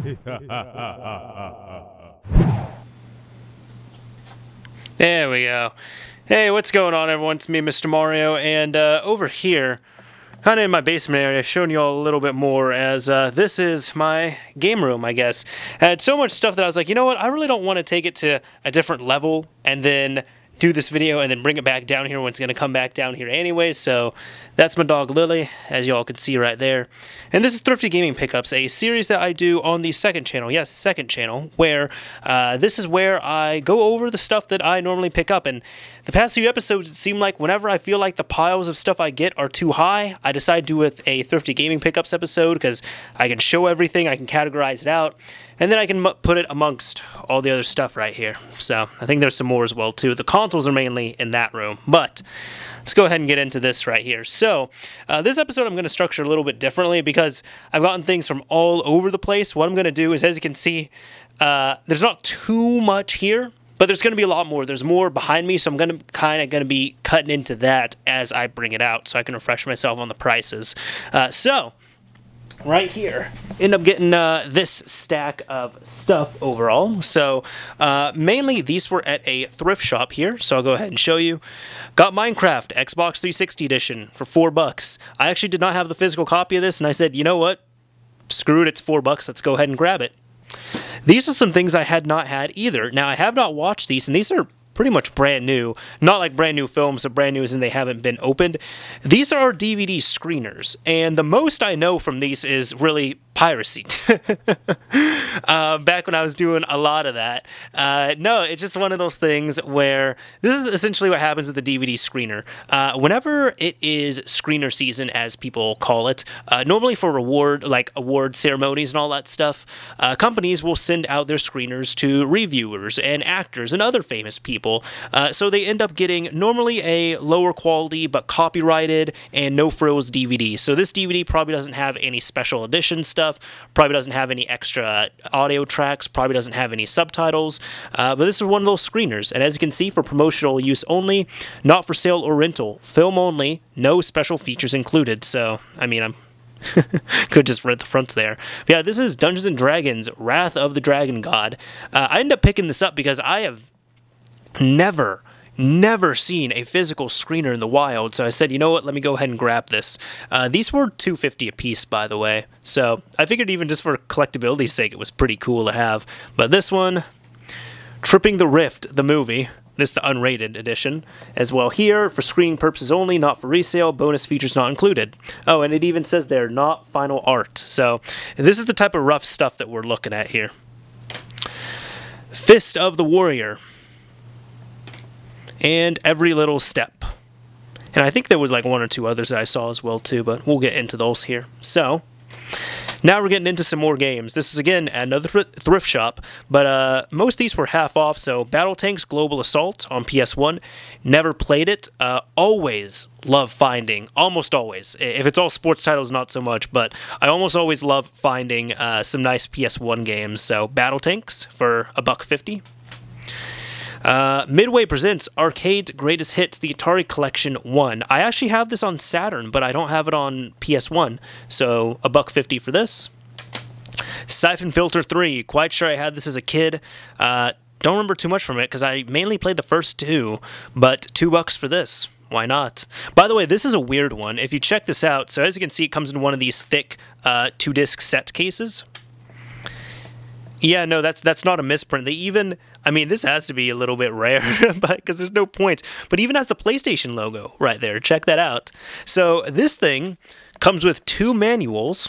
There we go. Hey, what's going on, everyone? It's me, Mr. Mario, and over here, kind of in my basement area, showing you all a little bit more, as this is my game room, I guess. I had so much stuff that I was like, you know what, I really don't want to take it to a different level and then do this video and then bring it back down here when it's going to come back down here anyway. So that's my dog Lily, as you all can see right there. And this is Thrifty Gaming Pickups, a series that I do on the second channel, yes, second channel, where this is where I go over the stuff that I normally pick up. And the past few episodes, it seemed like whenever I feel like the piles of stuff I get are too high, I decide to do with a Thrifty Gaming Pickups episode, because I can show everything, I can categorize it out, and then I can put it amongst all the other stuff right here. So I think there's some more as well too. The consoles are mainly in that room, but let's go ahead and get into this right here. So this episode I'm going to structure a little bit differently because I've gotten things from all over the place. What I'm going to do is, as you can see, there's not too much here, but there's going to be a lot more. There's more behind me, so I'm going to be cutting into that as I bring it out, so I can refresh myself on the prices. So right here, end up getting this stack of stuff overall. So mainly these were at a thrift shop here, so I'll go ahead and show you. Got Minecraft Xbox 360 edition for $4. I actually did not have the physical copy of this, and I said, you know what, screw it, it's $4, let's go ahead and grab it. These are some things I had not had either. Now, I have not watched these, and these are pretty much brand new. Not like brand new films, so brand new as in they haven't been opened. These are DVD screeners, and the most I know from these is really piracy. Back when I was doing a lot of that. No, it's just one of those things where this is essentially what happens with the DVD screener. Whenever it is screener season, as people call it, normally for award ceremonies and all that stuff, companies will send out their screeners to reviewers and actors and other famous people. So they end up getting normally a lower quality but copyrighted and no frills DVD. So this DVD probably doesn't have any special edition stuff, probably doesn't have any extra audio tracks, probably doesn't have any subtitles, but this is one of those screeners. And as you can see, for promotional use only, not for sale or rental, film only, no special features included. So, I mean, could just read the fronts there. But yeah, this is Dungeons & Dragons Wrath of the Dragon God. I ended up picking this up because I have never seen a physical screener in the wild, so I said, you know what, let me go ahead and grab this. These were $2.50 a piece, by the way, so I figured even just for collectability's sake it was pretty cool to have. But this one, Tripping the Rift, the movie, this is the unrated edition, as well here, for screening purposes only, not for resale, bonus features not included. Oh, and it even says there, not final art. So this is the type of rough stuff that we're looking at here. Fist of the Warrior, and Every Little Step. And I think there was like one or two others that I saw as well too, but we'll get into those here. So, now we're getting into some more games. This is again another thrift shop, but most of these were half off. So Battle Tanks Global Assault on PS1, never played it. Always love finding, almost always, if it's all sports titles, not so much, but I almost always love finding some nice PS1 games. So Battle Tanks for $1.50. Midway presents Arcade's Greatest Hits, the Atari Collection 1. I actually have this on Saturn, but I don't have it on PS1, so $1.50 for this. Siphon Filter 3, quite sure I had this as a kid. Don't remember too much from it, because I mainly played the first two, but $2 for this. Why not? By the way, this is a weird one. If you check this out, so as you can see, it comes in one of these thick 2-disc set cases. Yeah, no, that's not a misprint. They even, I mean, this has to be a little bit rare, but because there's no points. But even has the PlayStation logo right there. Check that out. So this thing comes with 2 manuals.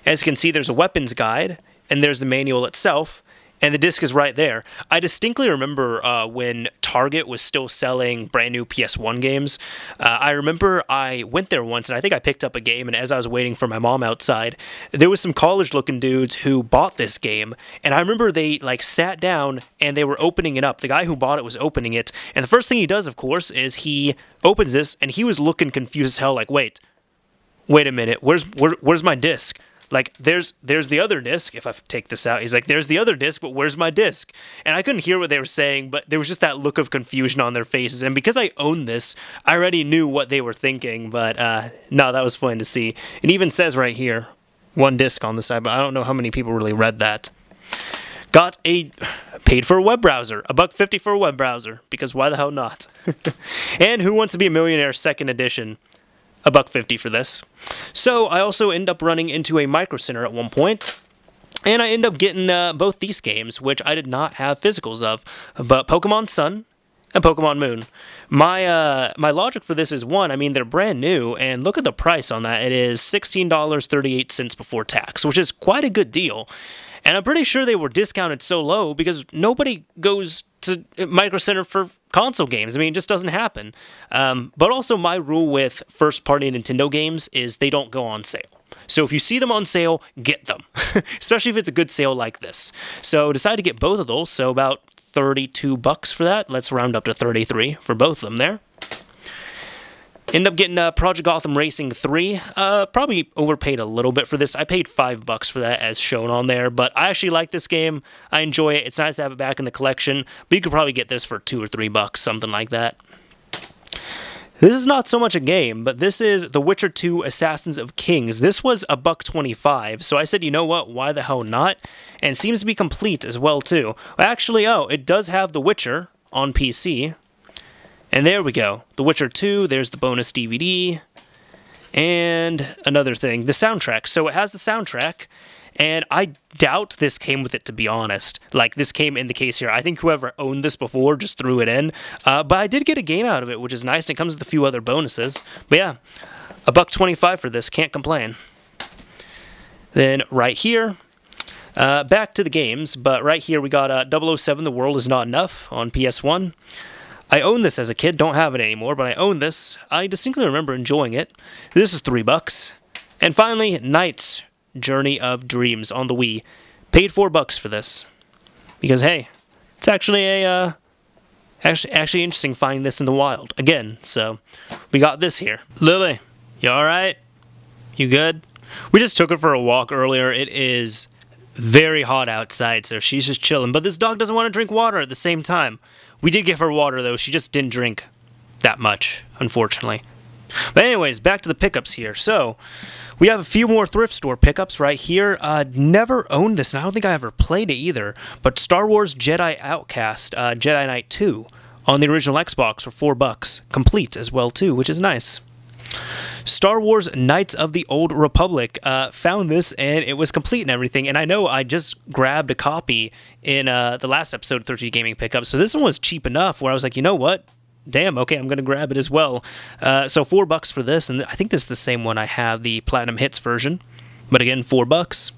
As you can see, there's a weapons guide, and there's the manual itself, and the disc is right there. I distinctly remember when Target was still selling brand new PS1 games. I remember I went there once, and I think I picked up a game, and as I was waiting for my mom outside, there was some college-looking dudes who bought this game, and I remember they like sat down, and they were opening it up. The guy who bought it was opening it, and the first thing he does, of course, is he opens this, and he was looking confused as hell, like, wait a minute, where's my disc? Like, there's the other disc. If I take this out, he's like, there's the other disc, but where's my disc? And I couldn't hear what they were saying, but there was just that look of confusion on their faces. And because I own this, I already knew what they were thinking. But no, that was fun to see. It even says right here, one disc on the side, but I don't know how many people really read that. Paid for a web browser, $1.50 for a web browser, because why the hell not? And Who Wants to Be a Millionaire second edition, $1.50 for this. So I also end up running into a Micro Center at one point, and I end up getting both these games, which I did not have physicals of, but Pokemon Sun and Pokemon Moon. My logic for this is, one, I mean, they're brand new, and look at the price on that. It is $16.38 before tax, which is quite a good deal. And I'm pretty sure they were discounted so low because nobody goes to Micro Center for console games. I mean, it just doesn't happen. But also my rule with first-party Nintendo games is they don't go on sale. So if you see them on sale, get them, especially if it's a good sale like this. So decided to get both of those, so about $32 for that. Let's round up to 33 for both of them there. End up getting Project Gotham Racing 3. Probably overpaid a little bit for this. I paid $5 for that as shown on there, but I actually like this game. I enjoy it. It's nice to have it back in the collection, but you could probably get this for $2 or $3, something like that. This is not so much a game, but this is The Witcher 2 Assassins of Kings. This was $1.25, so I said, you know what, why the hell not? And it seems to be complete as well, too. Actually, it does have The Witcher on PC. And there we go. The Witcher 2, there's the bonus DVD, and another thing, the soundtrack. So it has the soundtrack, and I doubt this came with it, to be honest. Like, this came in the case here. I think whoever owned this before just threw it in. But I did get a game out of it, which is nice, and it comes with a few other bonuses. But yeah, $1.25 for this, can't complain. Then right here, back to the games, but right here we got 007 The World Is Not Enough on PS1. I owned this as a kid, don't have it anymore, but I own this. I distinctly remember enjoying it. This is $3. And finally, Knight's Journey of Dreams on the Wii. Paid $4 for this. Because, hey, it's actually a, actually interesting finding this in the wild. Again, so we got this here. Lily, you alright? You good? We just took her for a walk earlier. It is very hot outside, so she's just chilling. But this dog doesn't want to drink water at the same time. We did give her water, though. She just didn't drink that much, unfortunately. But anyways, back to the pickups here. So, we have a few more thrift store pickups right here. Never owned this, and I don't think I ever played it either. But Star Wars Jedi Outcast, Jedi Knight 2, on the original Xbox for $4. Complete as well, too, which is nice. Star Wars Knights of the Old Republic, found this, and it was complete and everything, and I know I just grabbed a copy in the last episode of Thrifty Gaming Pickups, so this one was cheap enough where I was like, you know what, damn, okay, I'm going to grab it as well. So $4 for this, and I think this is the same one I have, the Platinum Hits version, but again, $4.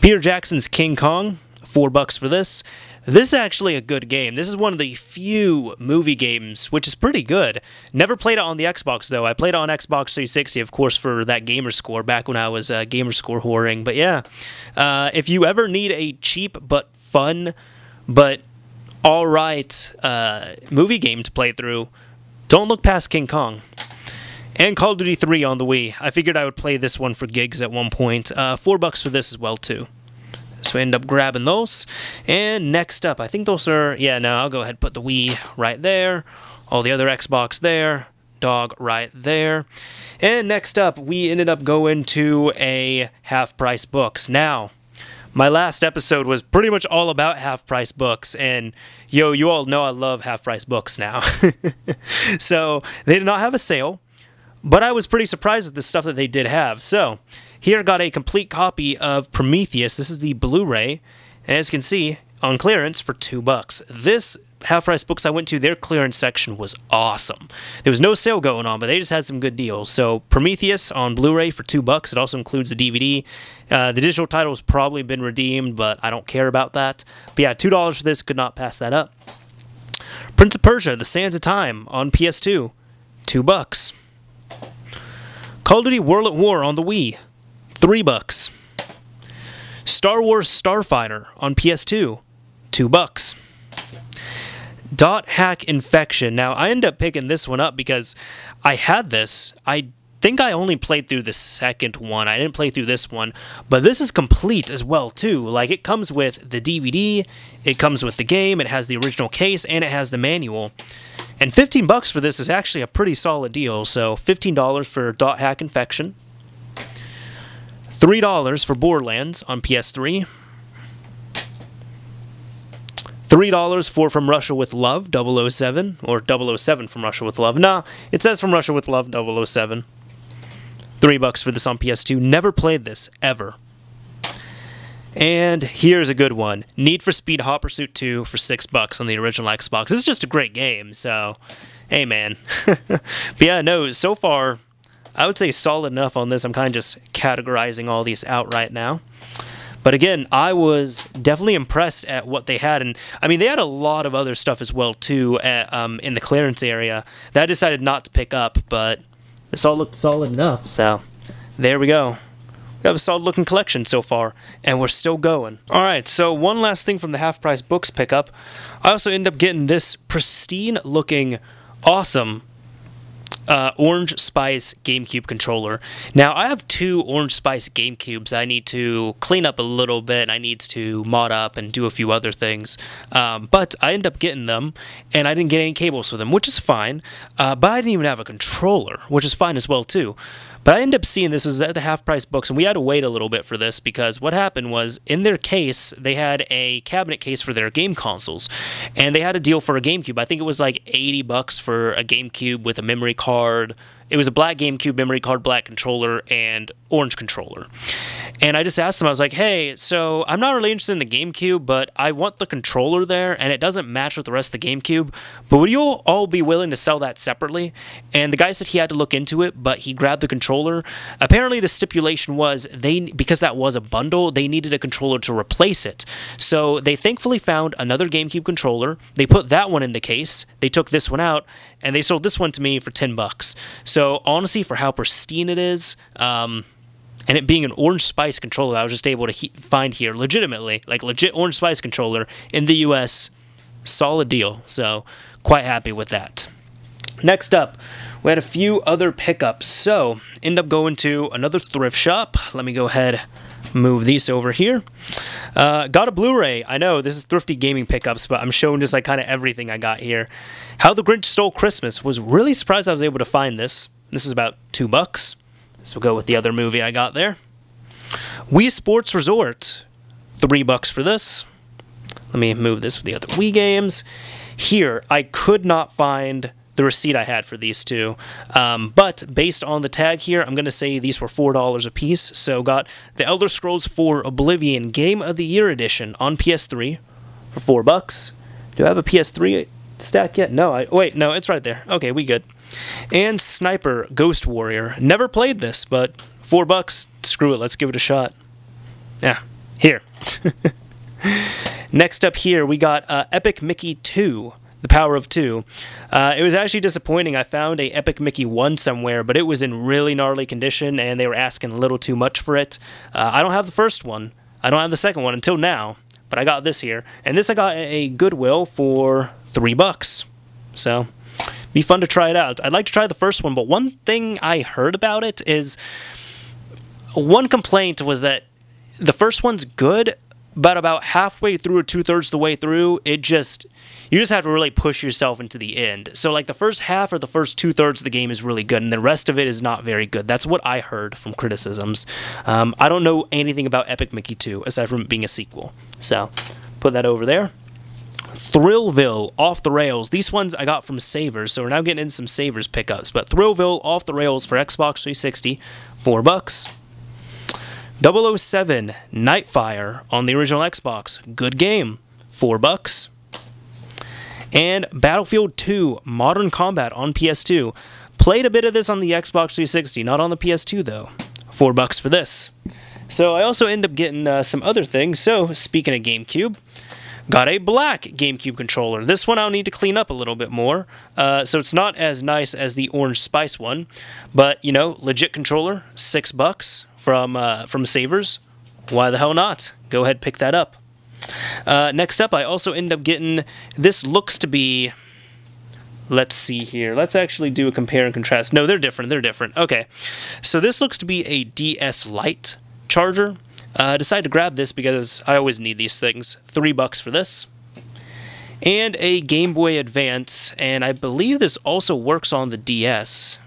Peter Jackson's King Kong, $4 for this. This is actually a good game. This is one of the few movie games, which is pretty good. Never played it on the Xbox, though. I played it on Xbox 360, of course, for that gamer score back when I was gamer score whoring. But yeah, if you ever need a cheap but fun but alright movie game to play through, don't look past King Kong. And Call of Duty 3 on the Wii. I figured I would play this one for gigs at one point. $4 for this as well, too. So I end up grabbing those. And next up, I think those are... Yeah, no, I'll go ahead and put the Wii right there. All the other Xbox there. Dog right there. And next up, we ended up going to a half-price books. Now, my last episode was pretty much all about half-price books. And, yo, you all know I love half-price books now. So, they did not have a sale. But I was pretty surprised at the stuff that they did have. So, here I got a complete copy of Prometheus. This is the Blu-ray. And as you can see, on clearance for $2. This half-price books I went to, their clearance section was awesome. There was no sale going on, but they just had some good deals. So, Prometheus on Blu-ray for $2. It also includes the DVD. The digital title has probably been redeemed, but I don't care about that. But yeah, $2 for this. Could not pass that up. Prince of Persia, The Sands of Time on PS2. $2. Call of Duty World at War on the Wii, $3. Star Wars Starfighter on PS2, $2. Dot Hack Infection. Now, I ended up picking this one up because I had this. I think I only played through the second one. I didn't play through this one, but this is complete as well, too. Like, it comes with the DVD, it comes with the game, it has the original case, and it has the manual. And $15 for this is actually a pretty solid deal. So $15 for Dot Hack Infection. $3 for Borderlands on PS3. $3 for From Russia with Love, 007, or 007 From Russia with Love. Nah, it says From Russia with Love, 007. $3 for this on PS2. Never played this, ever. And here's a good one. Need for Speed Hot Pursuit 2 for $6 on the original Xbox. This is just a great game, so, hey man. But yeah, no, so far, I would say solid enough on this. I'm kind of just categorizing all these out right now. But again, I was definitely impressed at what they had. And I mean, they had a lot of other stuff as well, too, in the clearance area that I decided not to pick up. But this all looked solid enough. So there we go. We have a solid looking collection so far. And we're still going. Alright, so one last thing from the Half Price Books pickup. I also ended up getting this pristine looking, awesome Orange Spice GameCube controller. Now, I have two Orange Spice GameCubes I need to clean up a little bit. I need to mod up and do a few other things. But I ended up getting them, and I didn't get any cables for them, which is fine. But I didn't even have a controller, which is fine as well, too. But I ended up seeing this is at the Half Price Books, and we had to wait a little bit for this because what happened was in their case, they had a cabinet case for their game consoles, and they had a deal for a GameCube. I think it was like $80 for a GameCube with a memory card. It was a black GameCube memory card, black controller, and orange controller. And I just asked them, I was like, hey, so I'm not really interested in the GameCube, but I want the controller there, and it doesn't match with the rest of the GameCube, but would you all be willing to sell that separately? And the guy said he had to look into it, but he grabbed the controller. Apparently the stipulation was, because that was a bundle, they needed a controller to replace it. So they thankfully found another GameCube controller. They put that one in the case. They took this one out, and they sold this one to me for $10. So honestly, for how pristine it is, and it being an Orange Spice controller, I was just able to find here legitimately, like legit Orange Spice controller in the US, solid deal. So quite happy with that. Next up, we had a few other pickups. So end up going to another thrift shop. Let me go ahead, move these over here. Got a Blu-ray. I know this is Thrifty Gaming Pickups, but I'm showing just like kind of everything I got here. How the Grinch Stole Christmas. Was really surprised I was able to find this. This is about $2. This will go with the other movie I got there. Wii Sports Resort. $3 for this. Let me move this with the other Wii games. Here, I could not find the receipt I had for these two. But based on the tag here, I'm going to say these were $4 a piece. So got the Elder Scrolls 4 Oblivion Game of the Year Edition on PS3 for $4. Do I have a PS3 stack yet? No, wait, no, it's right there. Okay, we good. And Sniper Ghost Warrior. Never played this, but $4. Screw it, let's give it a shot. Yeah, here. Next up here, we got Epic Mickey 2. The Power of 2. It was actually disappointing. I found a Epic Mickey 1 somewhere, but it was in really gnarly condition, and they were asking a little too much for it. I don't have the first one. I don't have the second one until now, but I got this here. And this I got at a Goodwill for $3. So, be fun to try it out. I'd like to try the first one, but one thing I heard about it is, one complaint was that the first one's good, but about halfway through or 2/3 the way through, you just have to really push yourself into the end. So like the first half or the first 2/3 of the game is really good, and the rest of it is not very good. That's what I heard from criticisms. I don't know anything about Epic Mickey 2, aside from it being a sequel. So, put that over there. Thrillville Off the Rails. These ones I got from Savers, so we're now getting into some Savers pickups. But Thrillville Off the Rails for Xbox 360, $4. 007 Nightfire on the original Xbox. Good game. $4. And Battlefield 2 Modern Combat on PS2. Played a bit of this on the Xbox 360, not on the PS2 though. $4 for this. So I also end up getting some other things. So speaking of GameCube, got a black GameCube controller. This one I'll need to clean up a little bit more. So it's not as nice as the Orange Spice one, but you know, legit controller, $6 from Savers. Why the hell not? Go ahead, pick that up. Next up, I also end up getting, this looks to be, let's see here. Let's actually do a compare and contrast. No, they're different. They're different. Okay. So this looks to be a DS Lite charger. I decided to grab this because I always need these things. $3 for this. And a Game Boy Advance, and I believe this also works on the DS.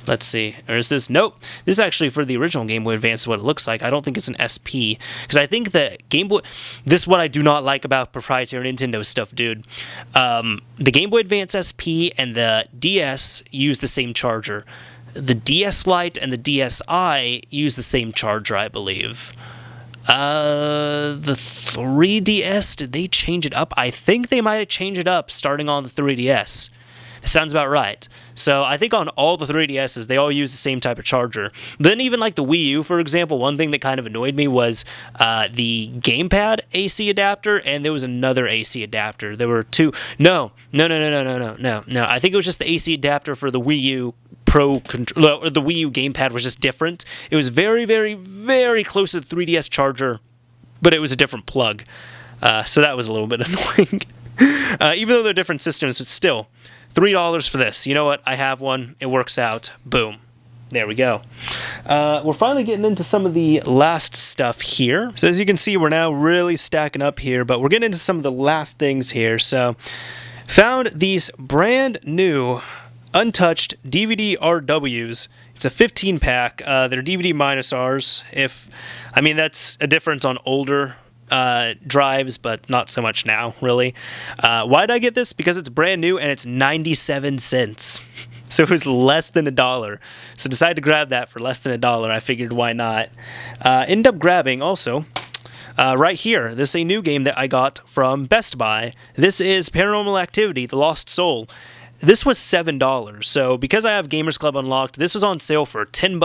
Let's see. Or is this? Nope. This is actually for the original Game Boy Advance, what it looks like. I don't think it's an SP. Because I think that Game Boy... This is what I do not like about proprietary Nintendo stuff, dude. The Game Boy Advance SP and the DS use the same charger. The DS Lite and the DSi use the same charger, I believe. The 3DS, did they change it up? I think they might have changed it up starting on the 3DS. That sounds about right. So I think on all the 3DSs, they all use the same type of charger. But then even like the Wii U, for example, one thing that kind of annoyed me was the gamepad AC adapter, and there was another AC adapter. There were two. No. I think it was just the AC adapter for the Wii U Pro control. The Wii U gamepad was just different. It was very, very, very close to the 3DS charger, but it was a different plug. So that was a little bit annoying. Even though they're different systems, but still. $3 for this. You know what? I have one. It works out. Boom. There we go. We're finally getting into some of the last stuff here. So as you can see, we're now really stacking up here, but we're getting into some of the last things here. So found these brand new untouched DVD RWs. It's a 15-pack. They're DVD minus Rs. I mean, that's a difference on older drives, but not so much now, really. Why did I get this? Because it's brand new and it's 97 cents. So it was less than $1. So decided to grab that for less than $1. I figured, why not? Ended up grabbing also right here. This is a new game that I got from Best Buy. This is Paranormal Activity: The Lost Soul. This was $7, so because I have Gamers Club Unlocked, this was on sale for $10.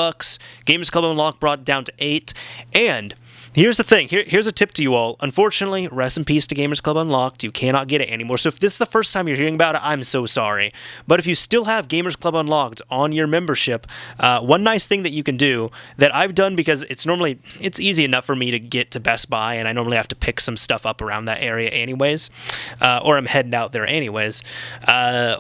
Gamers Club Unlocked brought it down to $8, and here's the thing. Here's a tip to you all. Unfortunately, rest in peace to Gamers Club Unlocked. You cannot get it anymore. So if this is the first time you're hearing about it, I'm so sorry. But if you still have Gamers Club Unlocked on your membership, one nice thing that you can do that I've done, because it's easy enough for me to get to Best Buy, and I normally have to pick some stuff up around that area anyways, or I'm heading out there anyways.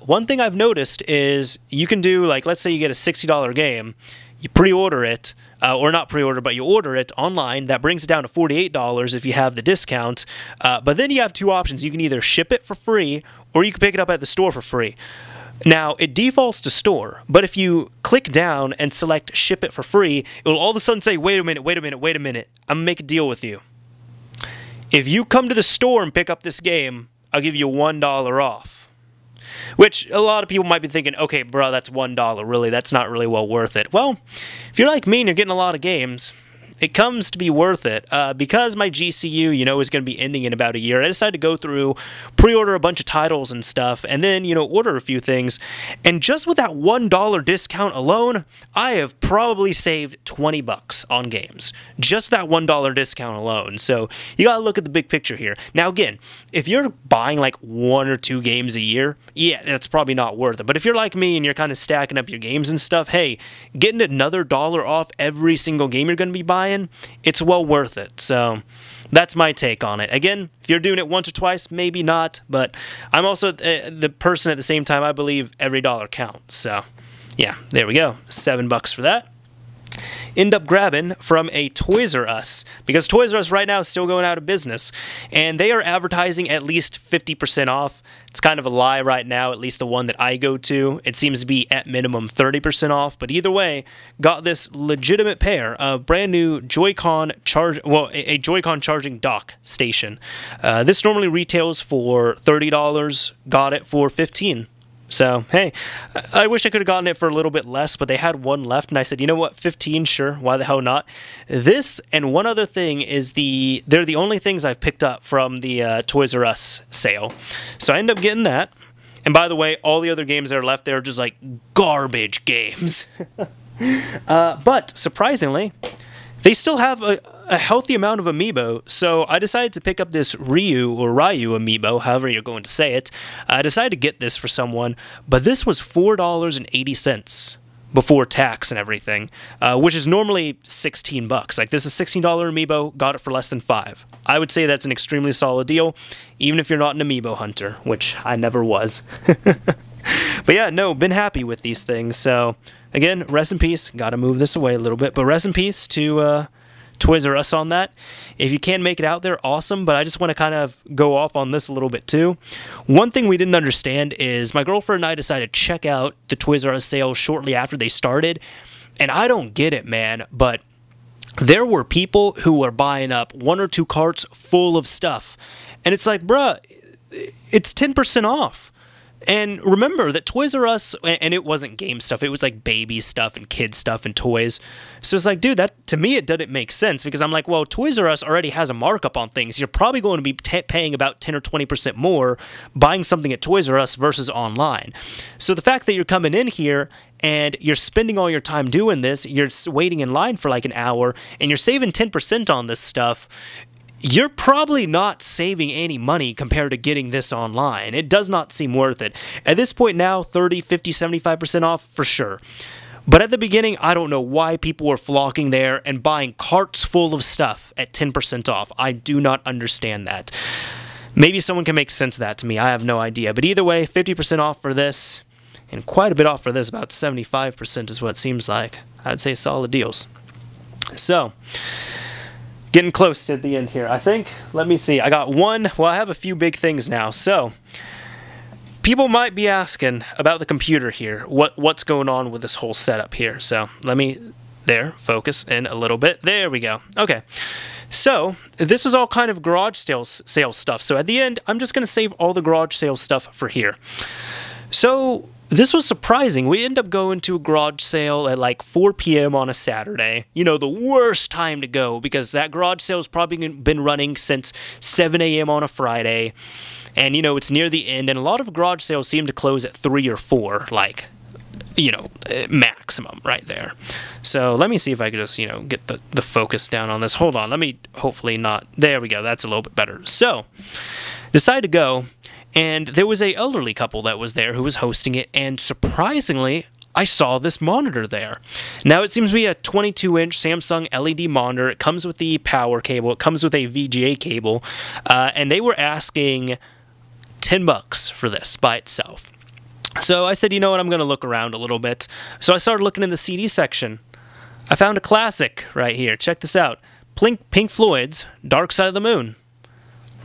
One thing I've noticed is you can do, like, let's say you get a $60 game, you pre-order it, or not pre-order, but you order it online. That brings it down to $48 if you have the discount. But then you have two options. You can either ship it for free, or you can pick it up at the store for free. Now, it defaults to store, but if you click down and select ship it for free, it will all of a sudden say, wait a minute, I'm going to make a deal with you. If you come to the store and pick up this game, I'll give you $1 off. Which a lot of people might be thinking, okay, bro, that's $1. Really, that's not really well worth it. Well, if you're like me and you're getting a lot of games, it comes to be worth it. Because my GCU, is going to be ending in about a year, I decided to go through, pre-order a bunch of titles and stuff, and then, order a few things. And just with that $1 discount alone, I have probably saved $20 on games. Just that $1 discount alone. So you got to look at the big picture here. Now, again, if you're buying like 1 or 2 games a year, yeah, that's probably not worth it. But if you're like me and you're kind of stacking up your games and stuff, hey, getting another $1 off every single game you're going to be buying, it's well worth it. So that's my take on it. Again, if you're doing it once or twice, maybe not, but I'm also the person at the same time. I believe every dollar counts. So yeah, there we go. $7 for that. End up grabbing from a Toys R Us, because Toys R Us right now is still going out of business, and they are advertising at least 50% off. It's kind of a lie right now, at least the one that I go to. It seems to be at minimum 30% off, but either way, got this legitimate pair of brand new Joy-Con a Joy-Con charging dock station. This normally retails for $30, got it for $15. So, hey, I wish I could have gotten it for a little bit less, but they had one left, and I said, you know what, 15, sure, why the hell not? This and one other thing is they're the only things I've picked up from the Toys R Us sale. So I end up getting that. And by the way, all the other games that are left there are just like garbage games. But surprisingly, they still have a healthy amount of amiibo, so I decided to pick up this Ryu amiibo, however you're going to say it. I decided to get this for someone, but this was $4.80 before tax and everything, which is normally $16. Like, this is $16 amiibo, got it for less than $5. I would say that's an extremely solid deal, even if you're not an amiibo hunter, which I never was. But yeah, no, been happy with these things. So again, rest in peace. Got to move this away a little bit, but rest in peace to Toys R Us on that. If you can make it out there, awesome, but I just want to kind of go off on this a little bit too. One thing we didn't understand is my girlfriend and I decided to check out the Toys R Us sale shortly after they started, and I don't get it, man, but there were people who were buying up 1 or 2 carts full of stuff, and it's like, bruh, it's 10% off. And remember that Toys R Us, and it wasn't game stuff, it was like baby stuff and kid stuff and toys. So it's like, dude, that to me, it doesn't make sense, because I'm like, well, Toys R Us already has a markup on things. You're probably going to be paying about 10 or 20% more buying something at Toys R Us versus online. So the fact that you're coming in here and you're spending all your time doing this, you're waiting in line for like an hour, and you're saving 10% on this stuff, you're probably not saving any money compared to getting this online. It does not seem worth it. At this point now, 30, 50, 75% off for sure. But at the beginning, I don't know why people were flocking there and buying carts full of stuff at 10% off. I do not understand that. Maybe someone can make sense of that to me. I have no idea. But either way, 50% off for this, and quite a bit off for this. About 75% is what it seems like. I'd say solid deals. So, getting close to the end here, I think. Let me see. I got one. Well, I have a few big things now. So, people might be asking about the computer here. What's going on with this whole setup here? So, let me, focus in a little bit. There we go. Okay. So, this is all kind of garage sale stuff. So, at the end, I'm just going to save all the garage sale stuff for here. So, this was surprising. We ended up going to a garage sale at like 4 p.m. on a Saturday. You know, the worst time to go, because that garage sale has probably been running since 7 a.m. on a Friday. And, you know, it's near the end. And a lot of garage sales seem to close at 3 or 4, like, you know, maximum right there. So let me see if I could just, you know, get the focus down on this. Hold on. Let me hopefully not. There we go. That's a little bit better. So, decided to go. And there was a elderly couple that was there who was hosting it, and surprisingly, I saw this monitor there. Now, it seems to be a 22-inch Samsung LED monitor. It comes with the power cable. It comes with a VGA cable, and they were asking $10 for this by itself. So I said, you know what, I'm going to look around a little bit. So I started looking in the CD section. I found a classic right here. Check this out. Pink Floyd's Dark Side of the Moon.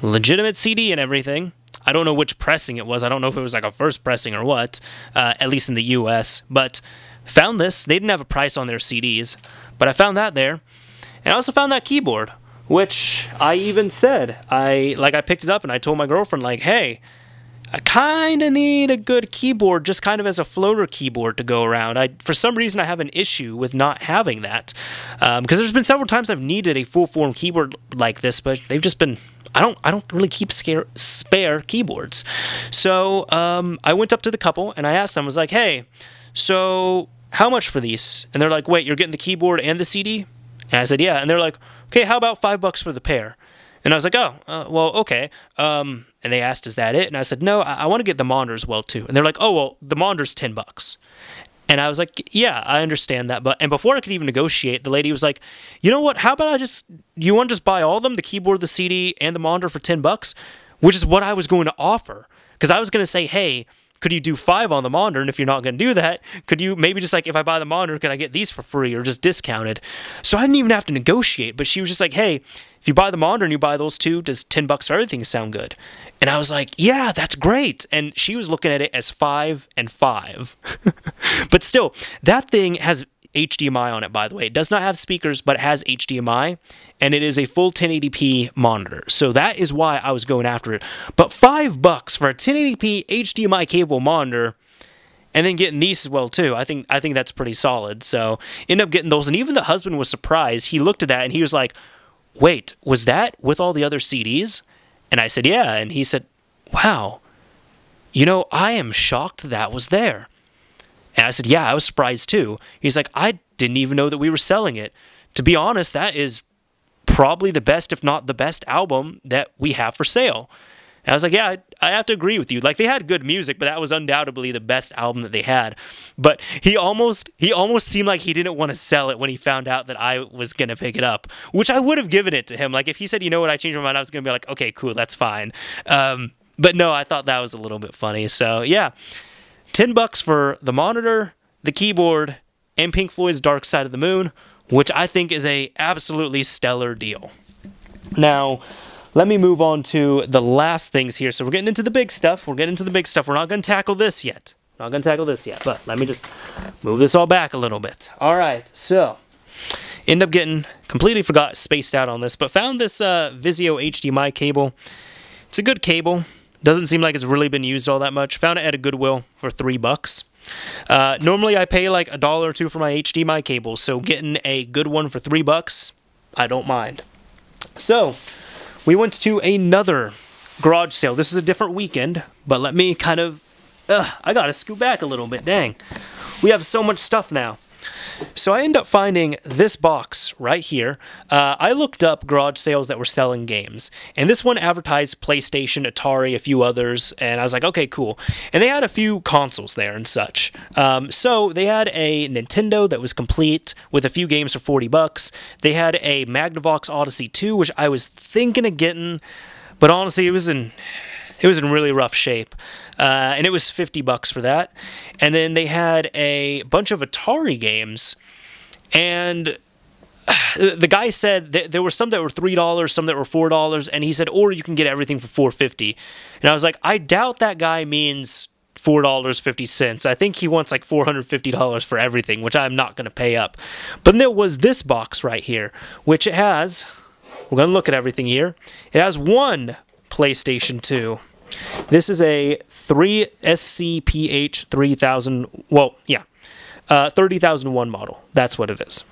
Legitimate CD and everything. I don't know which pressing it was. I don't know if it was like a first pressing or what, at least in the US. But found this. They didn't have a price on their CDs, but I found that there. And I also found that keyboard, which I even said, I picked it up and I told my girlfriend, like, hey, I kind of need a good keyboard, just kind of as a floater keyboard to go around. For some reason, I have an issue with not having that, because there's been several times I've needed a full-form keyboard like this, but they've just been, I don't really keep spare keyboards. So I went up to the couple and I asked them, I was like, hey, so how much for these? And they're like, wait, you're getting the keyboard and the CD? And I said, yeah. And they're like, okay, how about $5 for the pair? And I was like, oh, well, okay. And they asked, is that it? And I said, no, I want to get the monitor as well, too. And they're like, oh, well, the monitor's $10. And I was like, yeah, I understand that. And before I could even negotiate, the lady was like, you know what? How about you want to just buy all of them, the keyboard, the CD, and the monitor for $10? Which is what I was going to offer. Because I was going to say, hey, could you do 5 on the monitor? And if you're not going to do that, could you maybe just like, if I buy the monitor, can I get these for free or just discounted? So I didn't even have to negotiate. But she was just like, hey, if you buy the monitor and you buy those two, does $10 for everything sound good? And I was like, yeah, that's great. And she was looking at it as 5 and 5. But still, that thing has HDMI on it, by the way. It does not have speakers, but it has HDMI. And it is a full 1080p monitor. So that is why I was going after it. But $5 for a 1080p HDMI capable monitor, and then getting these as well too. I think that's pretty solid. So ended up getting those. And even the husband was surprised. He looked at that and he was like, wait, was that with all the other CDs? And I said, yeah. And he said, wow, you know, I am shocked that was there. And I said, yeah, I was surprised too. He's like, I didn't even know that we were selling it. To be honest, that is probably the best, if not the best album that we have for sale. And I was like, yeah, I have to agree with you. Like, they had good music, but that was undoubtedly the best album that they had. But he almost seemed like he didn't want to sell it when he found out that I was going to pick it up, which I would have given it to him. Like, if he said, you know what, I changed my mind, I was going to be like, okay, cool, that's fine. But no, I thought that was a little bit funny. So, yeah, $10 for the monitor, the keyboard, and Pink Floyd's Dark Side of the Moon. which I think is a absolutely stellar deal. Now, let me move on to the last things here. So we're getting into the big stuff. We're not going to tackle this yet. But let me just move this all back a little bit. All right, so end up getting completely spaced out on this, but found this Vizio HDMI cable. It's a good cable. Doesn't seem like it's really been used all that much. Found it at a Goodwill for $3. Normally I pay like $1 or $2 for my HDMI cable, so getting a good one for $3, I don't mind. So we went to another garage sale. This is a different weekend, but let me kind of... I gotta scoot back a little bit, dang. We have so much stuff now. So I end up finding this box right here. I looked up garage sales that were selling games, and this one advertised PlayStation, Atari, a few others, and I was like, okay, cool. And they had a few consoles there and such. So they had a Nintendo that was complete with a few games for $40. They had a Magnavox Odyssey 2, which I was thinking of getting, but honestly, it was in really rough shape. And it was $50 for that. And then they had a bunch of Atari games. And the guy said that there were some that were $3, some that were $4. And he said, or you can get everything for $4.50. And I was like, I doubt that guy means $4.50. I think he wants like $450 for everything, which I'm not going to pay up. But then there was this box right here, which it has, we're going to look at everything here. It has one PlayStation 2. This is a SCPH 3000, well, yeah, 30,001 model. That's what it is.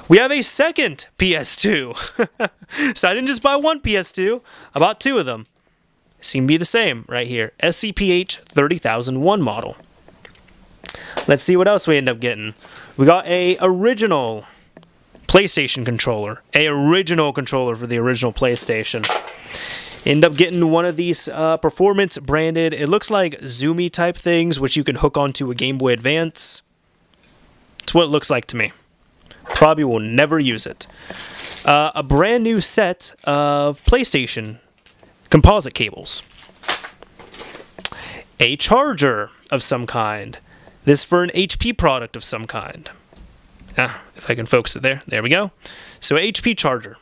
We have a second PS2. So I didn't just buy one PS2, I bought two of them. Seem to be the same right here. SCPH 30,001 model. Let's see what else we end up getting. We got a original PlayStation controller. A original controller for the original PlayStation. End up getting one of these performance branded, it looks like zoomy type things, which you can hook onto a Game Boy Advance. It's what it looks like to me. Probably will never use it. A brand new set of PlayStation composite cables. A charger of some kind. This for an HP product of some kind. If I can focus it there. There we go. So a HP charger.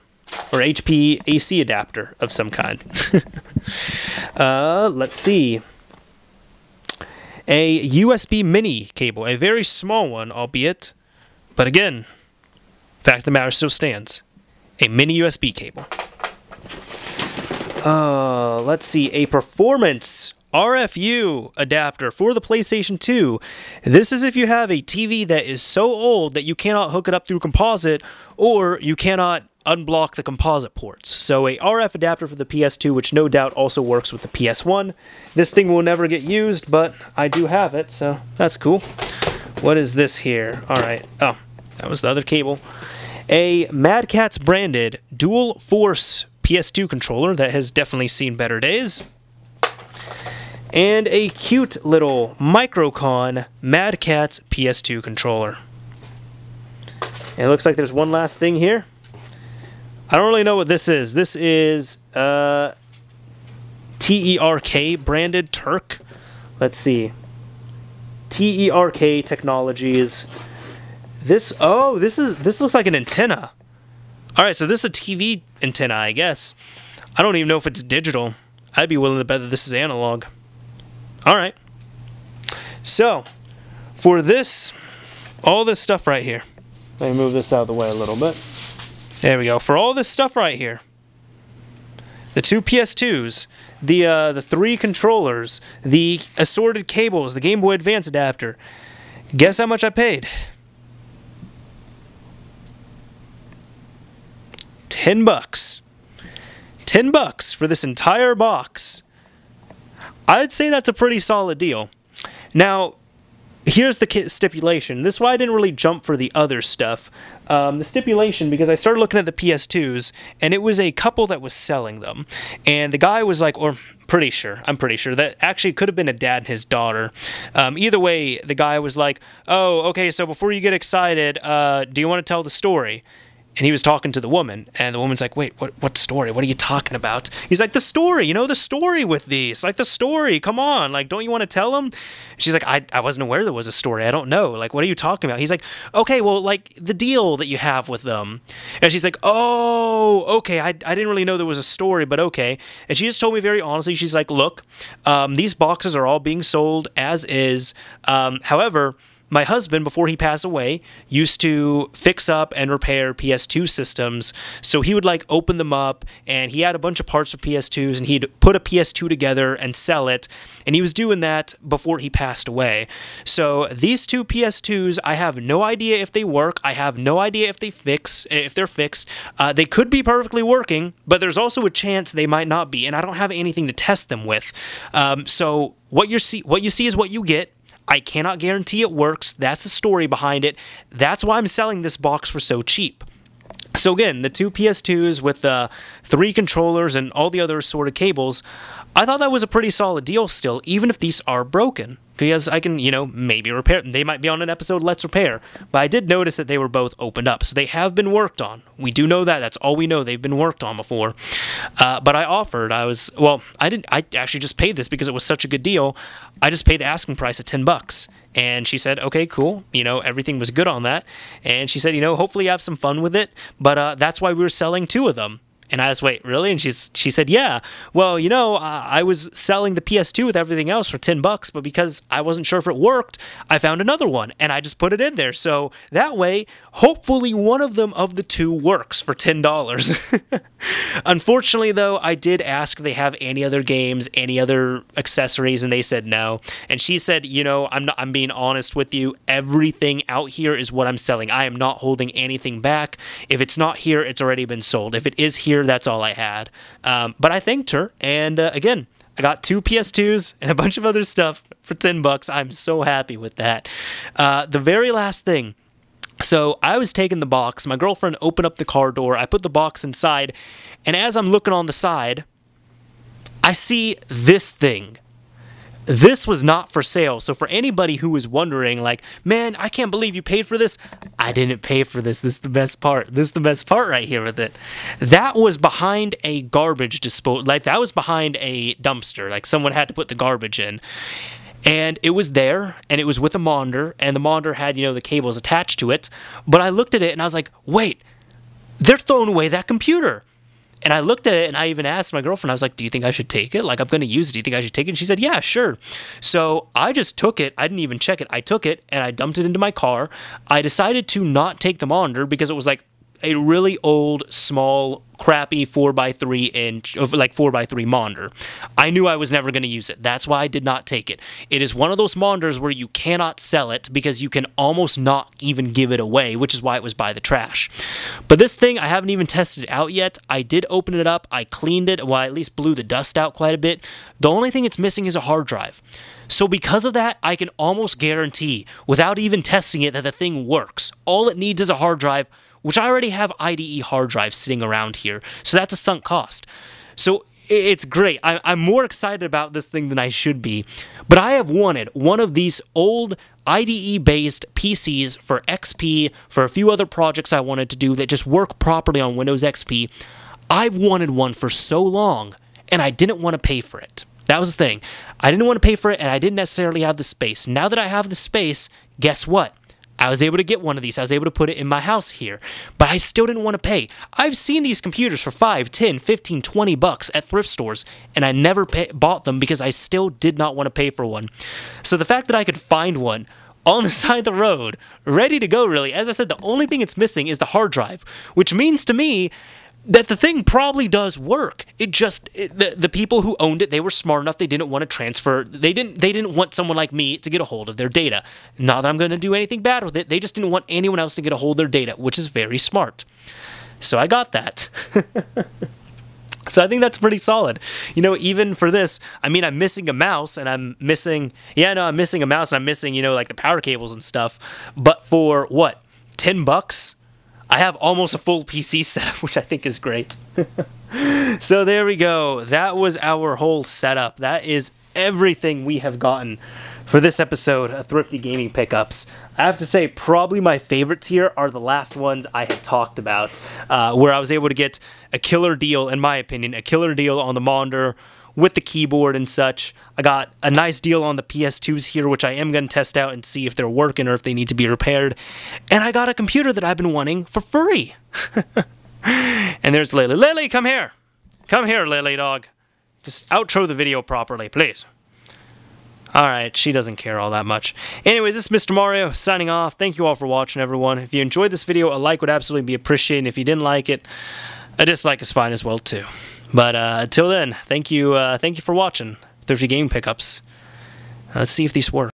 Or HP AC adapter of some kind. Let's see. A USB mini cable. A very small one, albeit. But again, fact of the matter still stands. A mini USB cable. Let's see. A performance RFU adapter for the PlayStation 2. This is if you have a TV that is so old that you cannot hook it up through composite, or you cannot unblock the composite ports. So a RF adapter for the PS2, which no doubt also works with the PS1. This thing will never get used, but I do have it, so that's cool. What is this here? Alright. Oh, that was the other cable. A Mad Catz branded dual force PS2 controller that has definitely seen better days. And a cute little Microcon Mad Catz PS2 controller. And it looks like there's one last thing here. I don't really know what this is. This is TERK branded Turk. Let's see. TERK Technologies. This looks like an antenna. Alright, so this is a TV antenna, I guess. I don't even know if it's digital. I'd be willing to bet that this is analog. Alright. So, for this, all this stuff right here. Let me move this out of the way a little bit. There we go. For all this stuff right here, the two PS2s, the three controllers, the assorted cables, the Game Boy Advance adapter, guess how much I paid? $10. $10 for this entire box. I'd say that's a pretty solid deal. Now, here's the stipulation. This is why I didn't really jump for the other stuff. The stipulation, because I started looking at the PS2s, and it was a couple that was selling them. And the guy was like, I'm pretty sure, that actually could have been a dad and his daughter. Either way, the guy was like, oh, okay, so before you get excited, do you want to tell the story? And he was talking to the woman, and the woman's like, wait, what story? What are you talking about? He's like, the story, the story with these. Like, the story, come on. Like, don't you want to tell him? She's like, I wasn't aware there was a story. I don't know. Like, what are you talking about? He's like, okay, well, like, the deal that you have with them. And she's like, oh, okay, I didn't really know there was a story, but okay. And she just told me very honestly, she's like, look, these boxes are all being sold as is. However, my husband, before he passed away, used to fix up and repair PS2 systems. So he would like open them up, and he had a bunch of parts for PS2s, and he'd put a PS2 together and sell it. And he was doing that before he passed away. So these two PS2s, I have no idea if they work. I have no idea if they're fixed. They could be perfectly working, but there's also a chance they might not be, and I don't have anything to test them with. So what you see is what you get. I cannot guarantee it works. That's the story behind it. That's why I'm selling this box for so cheap. So again, the two PS2s with the 3 controllers and all the other assorted cables, I thought that was a pretty solid deal still, even if these are broken. Because I can, maybe repair them. They might be on an episode, Let's Repair. But I did notice that they were both opened up. So they have been worked on. We do know that. That's all we know. They've been worked on before. But I offered. I actually just paid this because it was such a good deal. I just paid the asking price of $10. And she said, okay, cool. Everything was good on that. And she said, hopefully you have some fun with it. But that's why we were selling 2 of them. And I was, wait, really? And she said, yeah. Well, I was selling the PS2 with everything else for $10, but because I wasn't sure if it worked, I found another one, and I just put it in there. So that way, hopefully one of them of the 2 works for $10. Unfortunately, though, I did ask if they have any other games, any other accessories, and they said no. And she said, I'm being honest with you. Everything out here is what I'm selling. I am not holding anything back. If it's not here, it's already been sold. If it is here, that's all I had. But I thanked her, and again, I got 2 PS2s and a bunch of other stuff for $10. I'm so happy with that. The very last thing. So I was taking the box. My girlfriend opened up the car door. I put the box inside, and as I'm looking on the side, I see this thing. This was not for sale. So for anybody who was wondering, like, man, I can't believe you paid for this. I didn't pay for this. This is the best part. This is the best part right here with it. That was behind a garbage disposal. Like, that was behind a dumpster. Like, someone had to put the garbage in. And it was there, and it was with a monitor, and the monitor had, the cables attached to it. But I looked at it, and I was like, wait, they're throwing away that computer. And I looked at it, and I even asked my girlfriend, I was like, do you think I should take it? Like, I'm going to use it. Do you think I should take it? And she said, yeah, sure. So I just took it. I didn't even check it. I took it, and I dumped it into my car. I decided to not take the monitor because it was like a really old, small, crappy 4x3 monitor. I knew I was never going to use it. That's why I did not take it. It is one of those monitors where you cannot sell it because you can almost not even give it away, which is why it was by the trash. But this thing, I haven't even tested it out yet. I did open it up. I cleaned it. Well, I at least blew the dust out quite a bit. The only thing it's missing is a hard drive. So because of that, I can almost guarantee, without even testing it, that the thing works. All it needs is a hard drive, which I already have IDE hard drives sitting around here. So that's a sunk cost. So it's great. I'm more excited about this thing than I should be. But I have wanted one of these old IDE-based PCs for XP, for a few other projects I wanted to do that just work properly on Windows XP. I've wanted one for so long, and I didn't want to pay for it. That was the thing. I didn't want to pay for it, and I didn't necessarily have the space. Now that I have the space, guess what? I was able to get one of these. I was able to put it in my house here, but I still didn't want to pay. I've seen these computers for $5, $10, $15, $20 at thrift stores, and I never bought them because I still did not want to pay for one. So the fact that I could find one on the side of the road, ready to go really, as I said, the only thing it's missing is the hard drive, which means to me that the thing probably does work. The people who owned it, they were smart enough. They didn't want to transfer. They didn't want someone like me to get a hold of their data. Not that I'm going to do anything bad with it. They just didn't want anyone else to get a hold of their data, which is very smart. So I got that. So I think that's pretty solid. Even for this, I'm missing a mouse, and I'm missing a mouse, and I'm missing, like the power cables and stuff. But for what, $10? I have almost a full PC setup, which I think is great. So there we go. That was our whole setup. That is everything we have gotten for this episode of Thrifty Gaming Pickups. I have to say, probably my favorites here are the last ones I had talked about, where I was able to get a killer deal, in my opinion, a killer deal on the monitor with the keyboard and such. I got a nice deal on the PS2s here, which I am going to test out and see if they're working or if they need to be repaired. And I got a computer that I've been wanting for free. And there's Lily. Lily, come here. Come here, Lily dog. Just outro the video properly, please. Alright, she doesn't care all that much. Anyways, this is Mr. Mario signing off. Thank you all for watching, everyone. If you enjoyed this video, a like would absolutely be appreciated. If you didn't like it, a dislike is fine as well, too. But until then, thank you for watching Thrifty Gaming Pickups. Let's see if these work.